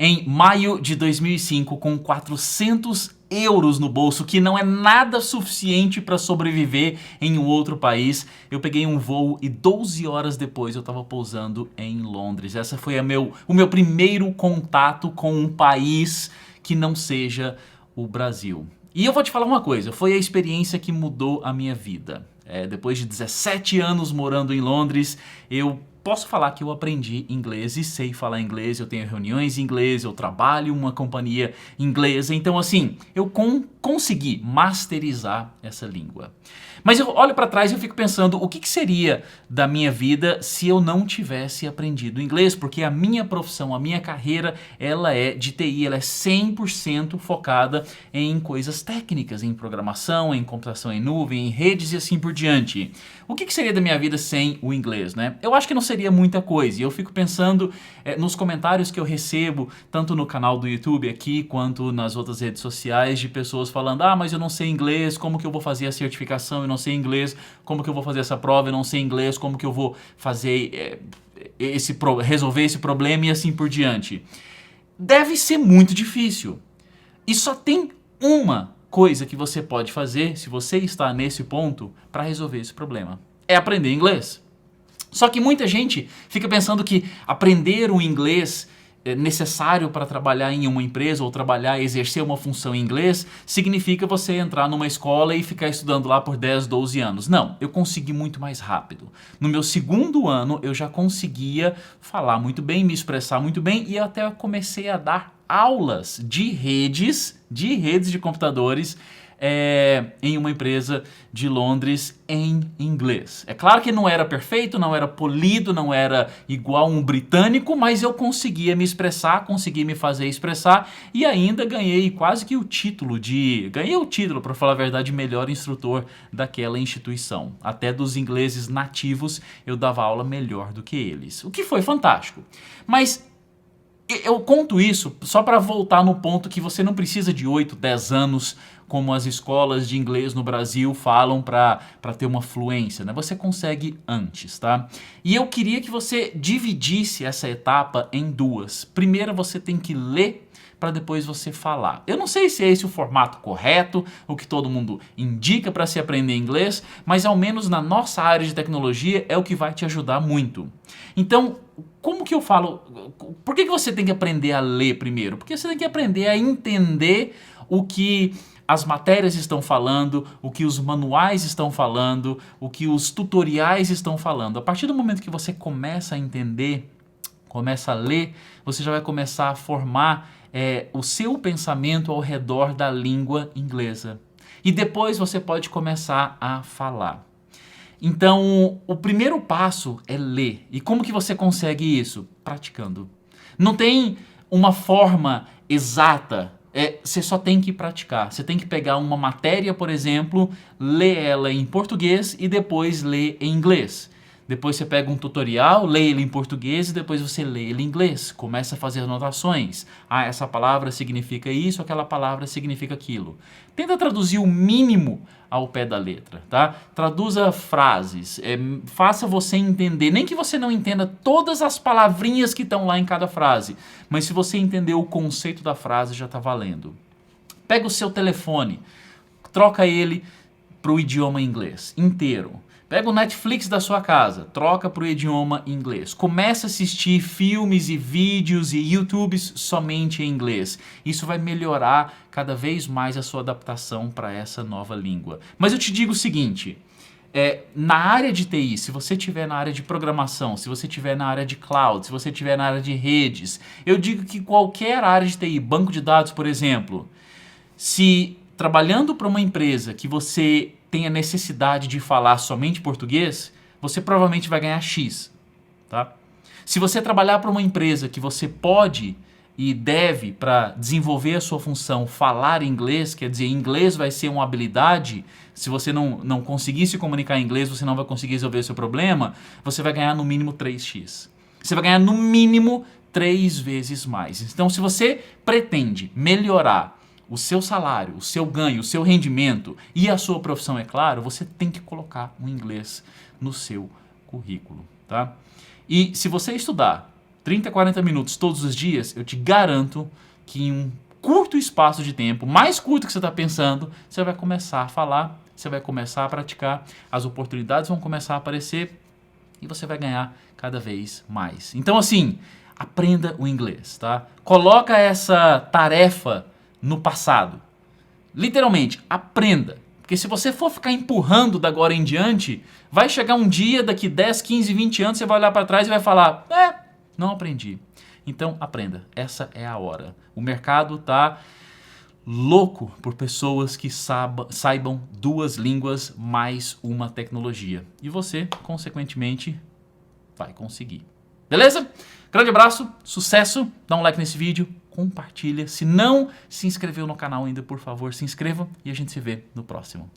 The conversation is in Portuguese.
Em maio de 2005, com 400 euros no bolso, que não é nada suficiente para sobreviver em um outro país, eu peguei um voo e 12 horas depois eu estava pousando em Londres. Essa foi o meu primeiro contato com um país que não seja o Brasil. E eu vou te falar uma coisa, foi a experiência que mudou a minha vida. Depois de 17 anos morando em Londres, eu posso falar que eu aprendi inglês e sei falar inglês, eu tenho reuniões em inglês, eu trabalho em uma companhia inglesa, então assim, eu consegui masterizar essa língua. Mas eu olho para trás e eu fico pensando, o que seria da minha vida se eu não tivesse aprendido inglês? Porque a minha profissão, a minha carreira, ela é de TI, ela é 100% focada em coisas técnicas, em programação, em computação em nuvem, em redes e assim por diante. O que seria da minha vida sem o inglês, né? Eu acho que não seria muita coisa. E eu fico pensando nos comentários que eu recebo, tanto no canal do YouTube aqui, quanto nas outras redes sociais, de pessoas falando, mas eu não sei inglês, como que eu vou fazer a certificação? Eu não sei inglês, como que eu vou fazer essa prova? Eu não sei inglês, como que eu vou fazer resolver esse problema e assim por diante. Deve ser muito difícil. E só tem uma coisa que você pode fazer, se você está nesse ponto, para resolver esse problema. É aprender inglês. Só que muita gente fica pensando que aprender o inglês necessário para trabalhar em uma empresa ou trabalhar, exercer uma função em inglês, significa você entrar numa escola e ficar estudando lá por 10, 12 anos. Não, eu consegui muito mais rápido. No meu segundo ano, eu já conseguia falar muito bem, me expressar muito bem e até comecei a dar aulas de redes de computadores em uma empresa de Londres em inglês. É claro que não era perfeito, não era polido, não era igual um britânico, mas eu conseguia me expressar, consegui me fazer expressar e ainda ganhei quase que o título para falar a verdade, melhor instrutor daquela instituição. Até dos ingleses nativos eu dava aula melhor do que eles, o que foi fantástico. Mas eu conto isso só para voltar no ponto que você não precisa de 8, 10 anos como as escolas de inglês no Brasil falam para ter uma fluência, né? Você consegue antes, tá? E eu queria que você dividisse essa etapa em duas. Primeiro você tem que ler para depois você falar. Eu não sei se é esse o formato correto, o que todo mundo indica para se aprender inglês, mas ao menos na nossa área de tecnologia é o que vai te ajudar muito. Então, como que eu falo? Por que você tem que aprender a ler primeiro? Porque você tem que aprender a entender o que as matérias estão falando, o que os manuais estão falando, o que os tutoriais estão falando. A partir do momento que você começa a entender, começa a ler, você já vai começar a formar o seu pensamento ao redor da língua inglesa. E depois você pode começar a falar. Então, o primeiro passo é ler. E como que você consegue isso? Praticando. Não tem uma forma exata. Você só tem que praticar. Você tem que pegar uma matéria, por exemplo, ler ela em português e depois ler em inglês. Depois você pega um tutorial, lê ele em português e depois você lê ele em inglês. Começa a fazer anotações. Essa palavra significa isso, aquela palavra significa aquilo. Tenta traduzir o mínimo ao pé da letra, tá? Traduza frases, faça você entender, nem que você não entenda todas as palavrinhas que estão lá em cada frase, mas se você entender o conceito da frase já está valendo. Pega o seu telefone, troca ele para o idioma inglês inteiro. Pega o Netflix da sua casa, troca para o idioma inglês. Começa a assistir filmes e vídeos e YouTubes somente em inglês. Isso vai melhorar cada vez mais a sua adaptação para essa nova língua. Mas eu te digo o seguinte, na área de TI, se você estiver na área de programação, se você estiver na área de cloud, se você estiver na área de redes, eu digo que qualquer área de TI, banco de dados, por exemplo, se trabalhando para uma empresa que você tem a necessidade de falar somente português, você provavelmente vai ganhar X, tá? Se você trabalhar para uma empresa que você pode e deve, para desenvolver a sua função, falar inglês, quer dizer, inglês vai ser uma habilidade, se você não conseguir se comunicar em inglês, você não vai conseguir resolver o seu problema, você vai ganhar no mínimo 3x. Você vai ganhar no mínimo 3 vezes mais. Então, se você pretende melhorar o seu salário, o seu ganho, o seu rendimento e a sua profissão, é claro, você tem que colocar o inglês no seu currículo, tá? E se você estudar 30, 40 minutos todos os dias, eu te garanto que em um curto espaço de tempo, mais curto que você está pensando, você vai começar a falar, você vai começar a praticar, as oportunidades vão começar a aparecer e você vai ganhar cada vez mais. Então assim, aprenda o inglês, tá? Coloca essa tarefa no passado. Literalmente, aprenda. Porque se você for ficar empurrando da agora em diante, vai chegar um dia, daqui 10, 15, 20 anos, você vai olhar para trás e vai falar, não aprendi. Então, aprenda. Essa é a hora. O mercado tá louco por pessoas que saibam 2 línguas mais uma tecnologia. E você, consequentemente, vai conseguir. Beleza? Grande abraço, sucesso, dá um like nesse vídeo, compartilha. Se não se inscreveu no canal ainda, por favor, se inscreva e a gente se vê no próximo.